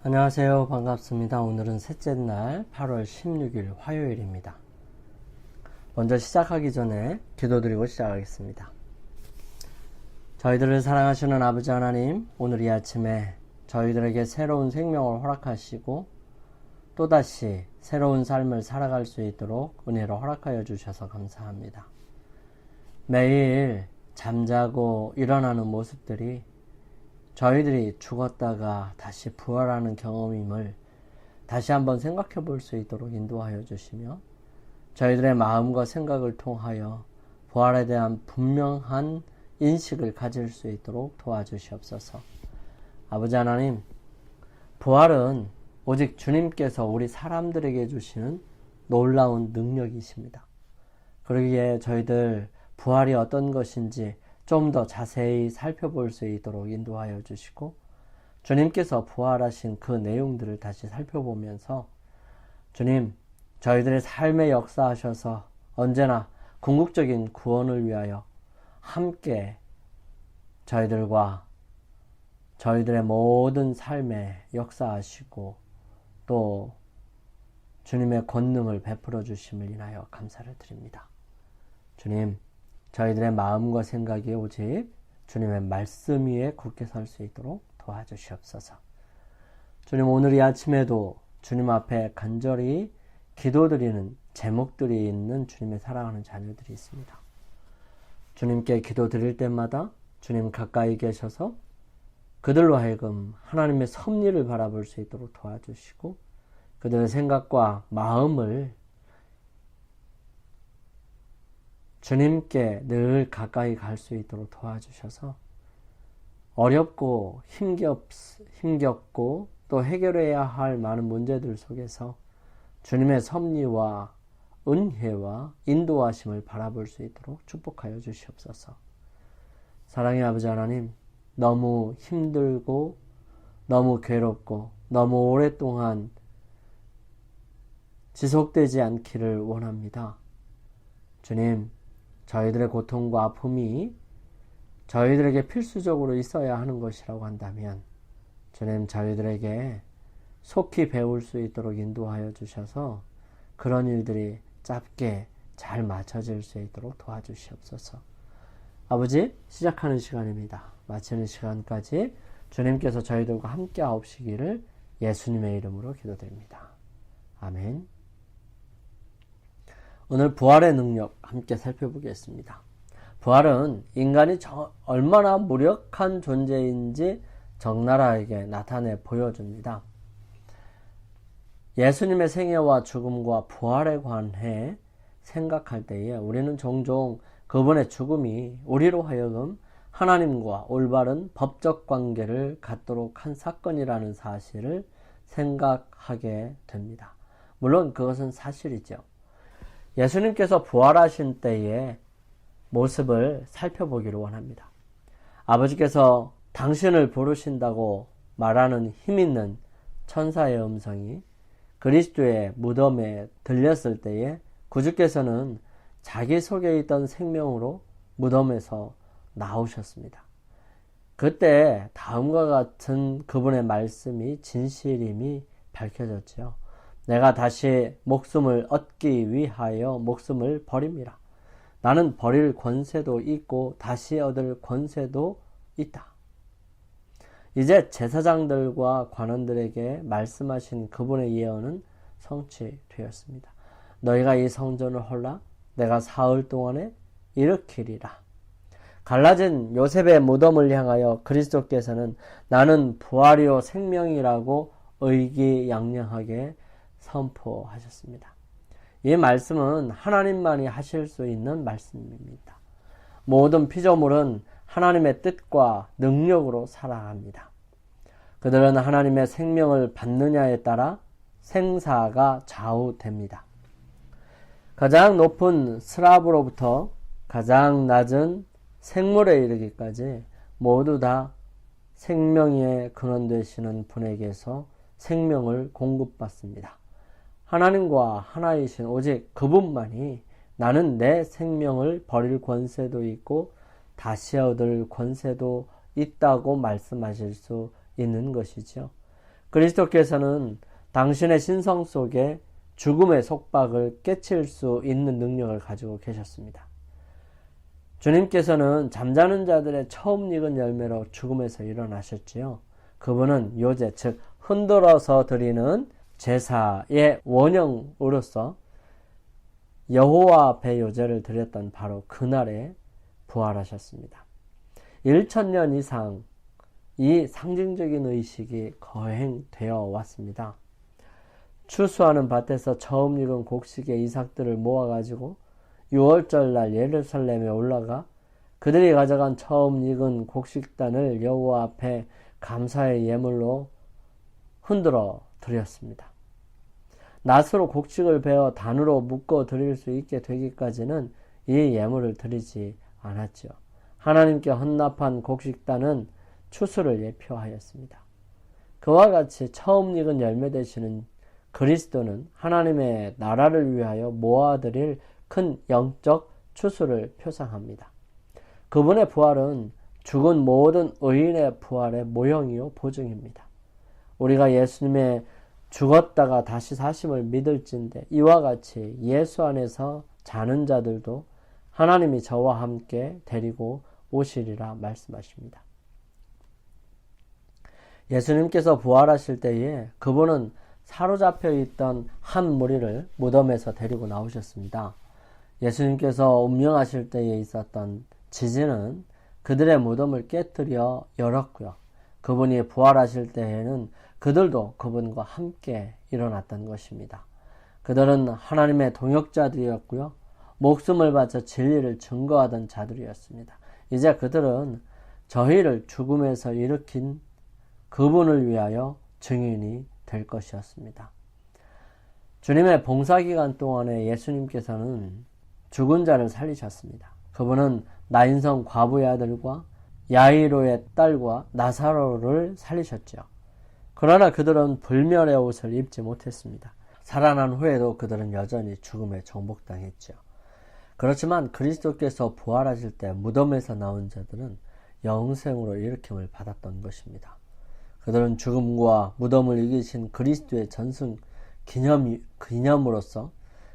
안녕하세요. 반갑습니다. 오늘은 셋째 날 8월 16일 화요일입니다. 먼저 시작하기 전에 기도드리고 시작하겠습니다. 저희들을 사랑하시는 아버지 하나님, 오늘 이 아침에 저희들에게 새로운 생명을 허락하시고 또다시 새로운 삶을 살아갈 수 있도록 은혜로 허락하여 주셔서 감사합니다. 매일 잠자고 일어나는 모습들이 저희들이 죽었다가 다시 부활하는 경험임을 다시 한번 생각해 볼 수 있도록 인도하여 주시며 저희들의 마음과 생각을 통하여 부활에 대한 분명한 인식을 가질 수 있도록 도와주시옵소서. 아버지 하나님, 부활은 오직 주님께서 우리 사람들에게 주시는 놀라운 능력이십니다. 그러기에 저희들 부활이 어떤 것인지 좀 더 자세히 살펴볼 수 있도록 인도하여 주시고 주님께서 부활하신 그 내용들을 다시 살펴보면서 주님, 저희들의 삶에 역사하셔서 언제나 궁극적인 구원을 위하여 함께 저희들과 저희들의 모든 삶에 역사하시고 또 주님의 권능을 베풀어 주심을 인하여 감사를 드립니다. 주님, 저희들의 마음과 생각이 오직 주님의 말씀 위에 굳게 설 수 있도록 도와주시옵소서. 주님, 오늘 이 아침에도 주님 앞에 간절히 기도드리는 제목들이 있는 주님의 사랑하는 자녀들이 있습니다. 주님께 기도드릴 때마다 주님 가까이 계셔서 그들로 하여금 하나님의 섭리를 바라볼 수 있도록 도와주시고 그들의 생각과 마음을 주님께 늘 가까이 갈 수 있도록 도와주셔서 어렵고 힘겹고 또 해결해야 할 많은 문제들 속에서 주님의 섭리와 은혜와 인도하심을 바라볼 수 있도록 축복하여 주시옵소서. 사랑의 아버지 하나님, 너무 힘들고 너무 괴롭고 너무 오랫동안 지속되지 않기를 원합니다. 주님, 저희들의 고통과 아픔이 저희들에게 필수적으로 있어야 하는 것이라고 한다면 주님, 저희들에게 속히 배울 수 있도록 인도하여 주셔서 그런 일들이 짧게 잘 맞춰질 수 있도록 도와주시옵소서. 아버지, 시작하는 시간입니다. 마치는 시간까지 주님께서 저희들과 함께 하옵시기를 예수님의 이름으로 기도드립니다. 아멘. 오늘 부활의 능력 함께 살펴보겠습니다. 부활은 인간이 얼마나 무력한 존재인지 적나라하게 나타내 보여줍니다. 예수님의 생애와 죽음과 부활에 관해 생각할 때에 우리는 종종 그분의 죽음이 우리로 하여금 하나님과 올바른 법적 관계를 갖도록 한 사건이라는 사실을 생각하게 됩니다. 물론 그것은 사실이죠. 예수님께서 부활하신 때의 모습을 살펴보기를 원합니다. 아버지께서 당신을 부르신다고 말하는 힘있는 천사의 음성이 그리스도의 무덤에 들렸을 때에 구주께서는 자기 속에 있던 생명으로 무덤에서 나오셨습니다. 그때 다음과 같은 그분의 말씀이 진실임이 밝혀졌죠. 내가 다시 목숨을 얻기 위하여 목숨을 버립니다. 나는 버릴 권세도 있고 다시 얻을 권세도 있다. 이제 제사장들과 관원들에게 말씀하신 그분의 예언은 성취되었습니다. 너희가 이 성전을 헐라 내가 사흘 동안에 일으키리라. 갈라진 요셉의 무덤을 향하여 그리스도께서는 나는 부활이요 생명이라고 의기양양하게 선포하셨습니다. 이 말씀은 하나님만이 하실 수 있는 말씀입니다. 모든 피조물은 하나님의 뜻과 능력으로 살아갑니다. 그들은 하나님의 생명을 받느냐에 따라 생사가 좌우됩니다. 가장 높은 스랍으로부터 가장 낮은 생물에 이르기까지 모두 다 생명의 근원 되시는 분에게서 생명을 공급받습니다. 하나님과 하나이신 오직 그분만이 나는 내 생명을 버릴 권세도 있고 다시 얻을 권세도 있다고 말씀하실 수 있는 것이죠. 그리스도께서는 당신의 신성 속에 죽음의 속박을 깨칠 수 있는 능력을 가지고 계셨습니다. 주님께서는 잠자는 자들의 처음 익은 열매로 죽음에서 일어나셨지요. 그분은 요제, 즉 흔들어서 드리는 제사의 원형으로서 여호와 앞에 요제를 드렸던 바로 그날에 부활하셨습니다. 1000년 이상 이 상징적인 의식이 거행되어 왔습니다. 추수하는 밭에서 처음 익은 곡식의 이삭들을 모아가지고 6월절 날 예루살렘에 올라가 그들이 가져간 처음 익은 곡식단을 여호와 앞에 감사의 예물로 흔들어 드렸습니다. 낫으로 곡식을 베어 단으로 묶어 드릴 수 있게 되기까지는 이 예물을 드리지 않았죠. 하나님께 헌납한 곡식단은 추수를 예표하였습니다. 그와 같이 처음 익은 열매 되시는 그리스도는 하나님의 나라를 위하여 모아드릴 큰 영적 추수를 표상합니다. 그분의 부활은 죽은 모든 의인의 부활의 모형이요 보증입니다. 우리가 예수님의 죽었다가 다시 사심을 믿을진대 이와 같이 예수 안에서 자는 자들도 하나님이 저와 함께 데리고 오시리라 말씀하십니다. 예수님께서 부활하실 때에 그분은 사로잡혀 있던 한 무리를 무덤에서 데리고 나오셨습니다. 예수님께서 운명하실 때에 있었던 지진은 그들의 무덤을 깨뜨려 열었고요. 그분이 부활하실 때에는 그들도 그분과 함께 일어났던 것입니다. 그들은 하나님의 동역자들이었고요. 목숨을 바쳐 진리를 증거하던 자들이었습니다. 이제 그들은 저희를 죽음에서 일으킨 그분을 위하여 증인이 될 것이었습니다. 주님의 봉사기간 동안에 예수님께서는 죽은 자를 살리셨습니다. 그분은 나인성 과부의 아들과 야이로의 딸과 나사로를 살리셨죠. 그러나 그들은 불멸의 옷을 입지 못했습니다. 살아난 후에도 그들은 여전히 죽음에 정복당했죠. 그렇지만 그리스도께서 부활하실 때 무덤에서 나온 자들은 영생으로 일으킴을 받았던 것입니다. 그들은 죽음과 무덤을 이기신 그리스도의 전승 기념으로서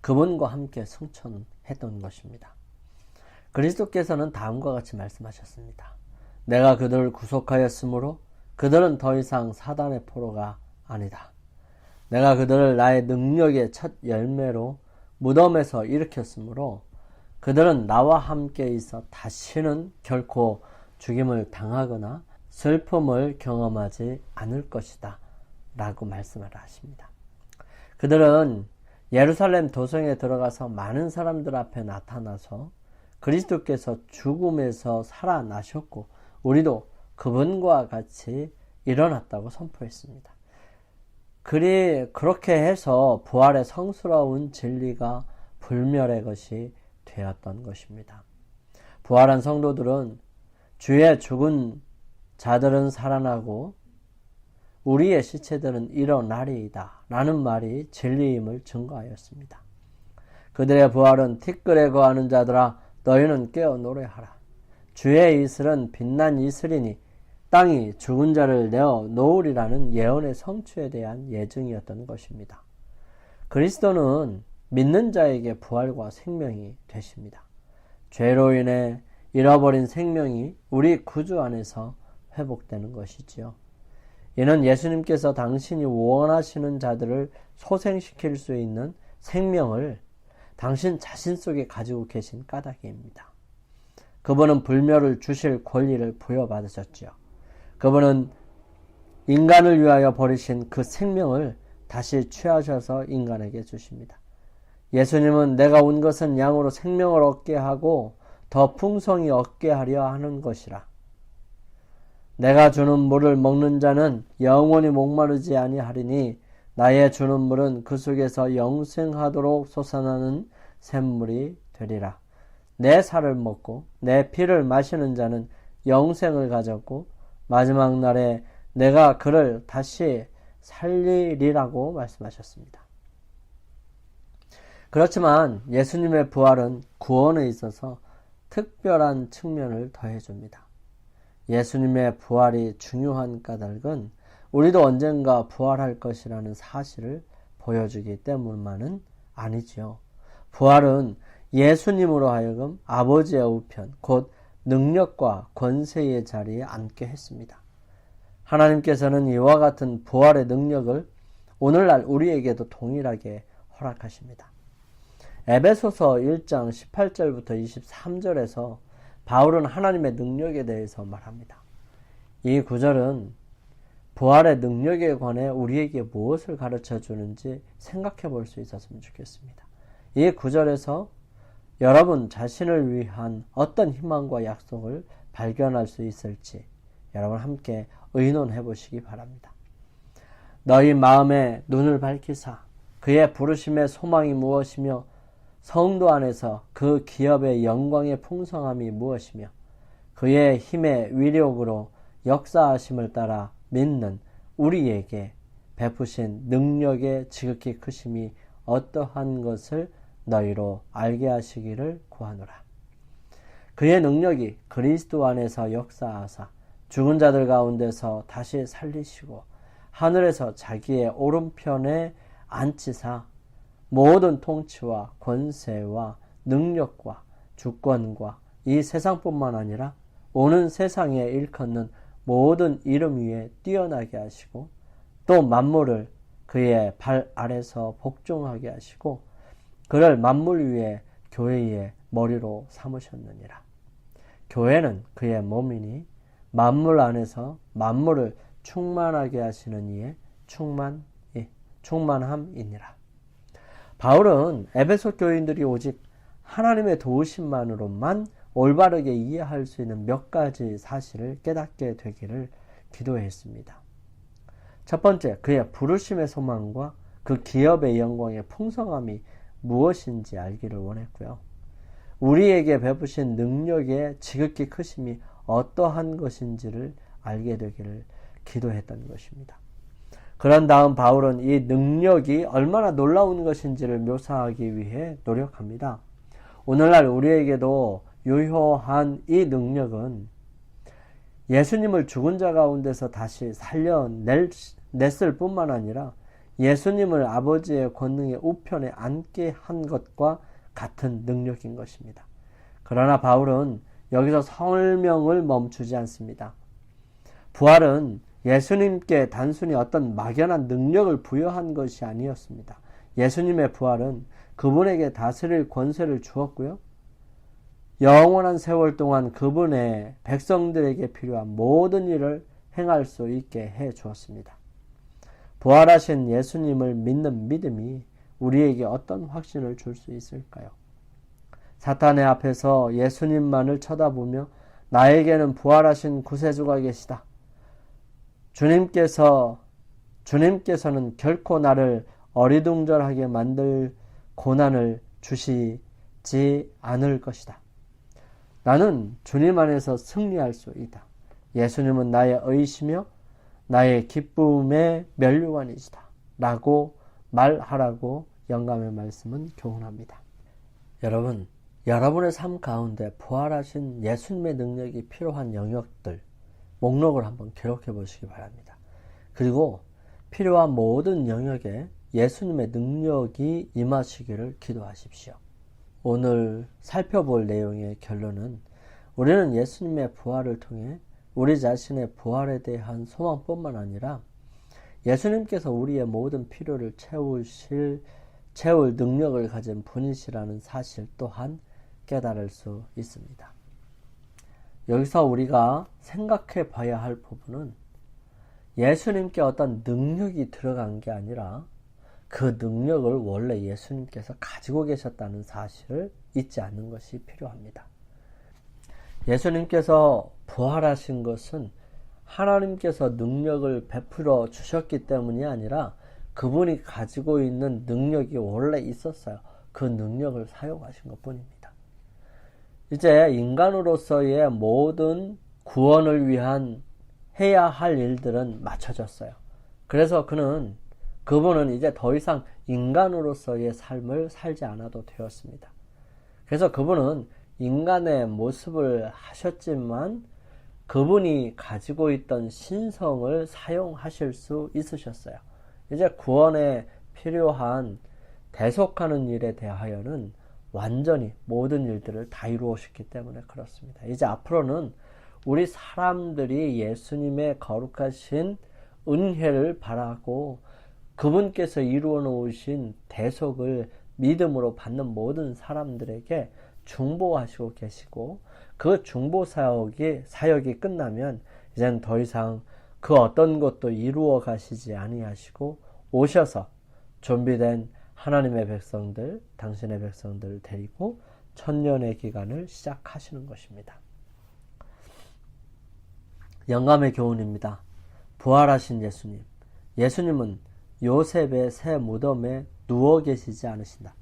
그분과 함께 승천했던 것입니다. 그리스도께서는 다음과 같이 말씀하셨습니다. 내가 그들을 구속하였으므로 그들은 더 이상 사단의 포로가 아니다. 내가 그들을 나의 능력의 첫 열매로 무덤에서 일으켰으므로 그들은 나와 함께 있어 다시는 결코 죽임을 당하거나 슬픔을 경험하지 않을 것이다 라고 말씀을 하십니다. 그들은 예루살렘 도성에 들어가서 많은 사람들 앞에 나타나서 그리스도께서 죽음에서 살아나셨고 우리도 그분과 같이 일어났다고 선포했습니다. 그렇게 해서 부활의 성스러운 진리가 불멸의 것이 되었던 것입니다. 부활한 성도들은 주의 죽은 자들은 살아나고 우리의 시체들은 일어나리이다 라는 말이 진리임을 증거하였습니다. 그들의 부활은 티끌에 거하는 자들아 너희는 깨어 노래하라. 주의 이슬은 빛난 이슬이니 땅이 죽은 자를 내어 놓으리라는 예언의 성취에 대한 예증이었던 것입니다. 그리스도는 믿는 자에게 부활과 생명이 되십니다. 죄로 인해 잃어버린 생명이 우리 구주 안에서 회복되는 것이지요. 이는 예수님께서 당신이 원하시는 자들을 소생시킬 수 있는 생명을 당신 자신 속에 가지고 계신 까닭입니다. 그분은 불멸을 주실 권리를 부여받으셨지요. 그분은 인간을 위하여 버리신 그 생명을 다시 취하셔서 인간에게 주십니다. 예수님은 내가 온 것은 양으로 생명을 얻게 하고 더 풍성히 얻게 하려 하는 것이라. 내가 주는 물을 먹는 자는 영원히 목마르지 아니하리니 나의 주는 물은 그 속에서 영생하도록 솟아나는 샘물이 되리라. 내 살을 먹고 내 피를 마시는 자는 영생을 가졌고 마지막 날에 내가 그를 다시 살리리라고 말씀하셨습니다. 그렇지만 예수님의 부활은 구원에 있어서 특별한 측면을 더해줍니다. 예수님의 부활이 중요한 까닭은 우리도 언젠가 부활할 것이라는 사실을 보여주기 때문만은 아니지요. 부활은 예수님으로 하여금 아버지의 우편, 곧 능력과 권세의 자리에 앉게 했습니다. 하나님께서는 이와 같은 부활의 능력을 오늘날 우리에게도 동일하게 허락하십니다. 에베소서 1장 18절부터 23절에서 바울은 하나님의 능력에 대해서 말합니다. 이 구절은 부활의 능력에 관해 우리에게 무엇을 가르쳐 주는지 생각해 볼 수 있었으면 좋겠습니다. 이 구절에서 여러분 자신을 위한 어떤 희망과 약속을 발견할 수 있을지 여러분 함께 의논해 보시기 바랍니다. 너희 마음에 눈을 밝히사 그의 부르심의 소망이 무엇이며 성도 안에서 그 기업의 영광의 풍성함이 무엇이며 그의 힘의 위력으로 역사하심을 따라 믿는 우리에게 베푸신 능력의 지극히 크심이 어떠한 것을 너희로 알게 하시기를 구하노라. 그의 능력이 그리스도 안에서 역사하사 죽은 자들 가운데서 다시 살리시고 하늘에서 자기의 오른편에 앉히사 모든 통치와 권세와 능력과 주권과 이 세상뿐만 아니라 오는 세상에 일컫는 모든 이름 위에 뛰어나게 하시고 또 만물을 그의 발 아래서 복종하게 하시고 그를 만물 위에 교회의 머리로 삼으셨느니라. 교회는 그의 몸이니 만물 안에서 만물을 충만하게 하시는 이의 충만함이니라. 바울은 에베소 교인들이 오직 하나님의 도우심만으로만 올바르게 이해할 수 있는 몇 가지 사실을 깨닫게 되기를 기도했습니다. 첫 번째, 그의 부르심의 소망과 그 기업의 영광의 풍성함이 무엇인지 알기를 원했고요. 우리에게 베푸신 능력의 지극히 크심이 어떠한 것인지를 알게 되기를 기도했던 것입니다. 그런 다음 바울은 이 능력이 얼마나 놀라운 것인지를 묘사하기 위해 노력합니다. 오늘날 우리에게도 유효한 이 능력은 예수님을 죽은 자 가운데서 다시 살려냈을 뿐만 아니라 예수님을 아버지의 권능의 우편에 앉게 한 것과 같은 능력인 것입니다. 그러나 바울은 여기서 설명을 멈추지 않습니다. 부활은 예수님께 단순히 어떤 막연한 능력을 부여한 것이 아니었습니다. 예수님의 부활은 그분에게 다스릴 권세를 주었고요. 영원한 세월 동안 그분의 백성들에게 필요한 모든 일을 행할 수 있게 해 주었습니다. 부활하신 예수님을 믿는 믿음이 우리에게 어떤 확신을 줄 수 있을까요? 사탄의 앞에서 예수님만을 쳐다보며 나에게는 부활하신 구세주가 계시다. 주님께서는 결코 나를 어리둥절하게 만들 고난을 주시지 않을 것이다. 나는 주님 안에서 승리할 수 있다. 예수님은 나의 의시며 나의 기쁨의 면류관이시다. 라고 말하라고 영감의 말씀은 교훈합니다. 여러분, 여러분의 삶 가운데 부활하신 예수님의 능력이 필요한 영역들 목록을 한번 기록해 보시기 바랍니다. 그리고 필요한 모든 영역에 예수님의 능력이 임하시기를 기도하십시오. 오늘 살펴볼 내용의 결론은 우리는 예수님의 부활을 통해 우리 자신의 부활에 대한 소망뿐만 아니라 예수님께서 우리의 모든 필요를 채울 능력을 가진 분이시라는 사실 또한 깨달을 수 있습니다. 여기서 우리가 생각해 봐야 할 부분은 예수님께 어떤 능력이 들어간 게 아니라 그 능력을 원래 예수님께서 가지고 계셨다는 사실을 잊지 않는 것이 필요합니다. 예수님께서 부활하신 것은 하나님께서 능력을 베풀어 주셨기 때문이 아니라 그분이 가지고 있는 능력이 원래 있었어요. 그 능력을 사용하신 것 뿐입니다. 이제 인간으로서의 모든 구원을 위한 해야 할 일들은 마쳐졌어요. 그래서 그분은 이제 더 이상 인간으로서의 삶을 살지 않아도 되었습니다. 그래서 그분은 인간의 모습을 하셨지만 그분이 가지고 있던 신성을 사용하실 수 있으셨어요. 이제 구원에 필요한 대속하는 일에 대하여는 완전히 모든 일들을 다 이루었기 때문에 그렇습니다. 이제 앞으로는 우리 사람들이 예수님의 거룩하신 은혜를 바라고 그분께서 이루어 놓으신 대속을 믿음으로 받는 모든 사람들에게 중보하시고 계시고, 그 중보 사역이 끝나면 이제는 더 이상 그 어떤 것도 이루어 가시지 아니하시고 오셔서 준비된 하나님의 백성들, 당신의 백성들을 데리고 천년의 기간을 시작하시는 것입니다. 영감의 교훈입니다. 부활하신 예수님. 예수님은 요셉의 새 무덤에 누워 계시지 않으신다.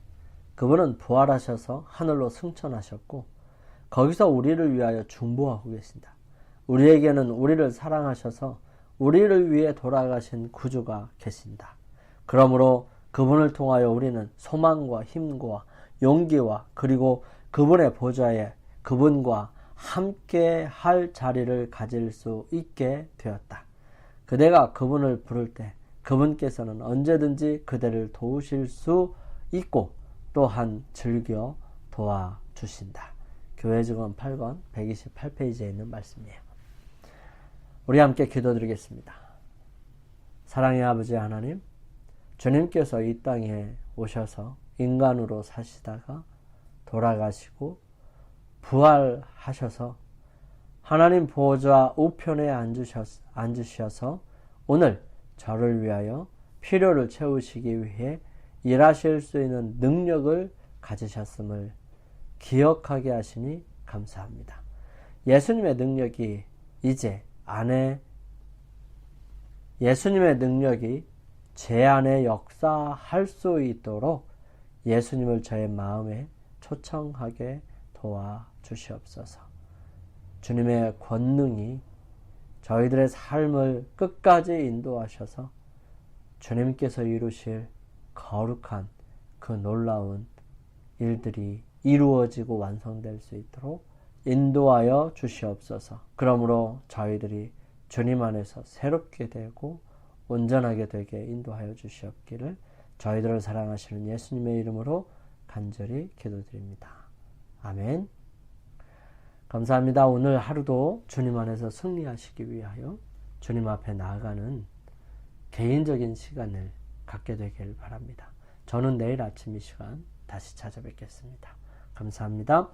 그분은 부활하셔서 하늘로 승천하셨고 거기서 우리를 위하여 중보하고 계신다. 우리에게는 우리를 사랑하셔서 우리를 위해 돌아가신 구주가 계신다. 그러므로 그분을 통하여 우리는 소망과 힘과 용기와 그리고 그분의 보좌에 그분과 함께 할 자리를 가질 수 있게 되었다. 그대가 그분을 부를 때 그분께서는 언제든지 그대를 도우실 수 있고 또한 즐겨 도와주신다. 교회증언 8권 128페이지에 있는 말씀이에요. 우리 함께 기도드리겠습니다. 사랑의 아버지 하나님, 주님께서 이 땅에 오셔서 인간으로 사시다가 돌아가시고 부활하셔서 하나님 보좌 우편에 앉으셔서 오늘 저를 위하여 필요를 채우시기 위해 일하실 수 있는 능력을 가지셨음을 기억하게 하시니 감사합니다. 예수님의 능력이 이제 예수님의 능력이 제 안에 역사할 수 있도록 예수님을 저의 마음에 초청하게 도와주시옵소서. 주님의 권능이 저희들의 삶을 끝까지 인도하셔서 주님께서 이루실 거룩한 그 놀라운 일들이 이루어지고 완성될 수 있도록 인도하여 주시옵소서. 그러므로 저희들이 주님 안에서 새롭게 되고 온전하게 되게 인도하여 주시옵기를 저희들을 사랑하시는 예수님의 이름으로 간절히 기도드립니다. 아멘. 감사합니다. 오늘 하루도 주님 안에서 승리하시기 위하여 주님 앞에 나아가는 개인적인 시간을 갖게 되길 바랍니다. 저는 내일 아침 이 시간 다시 찾아뵙겠습니다. 감사합니다.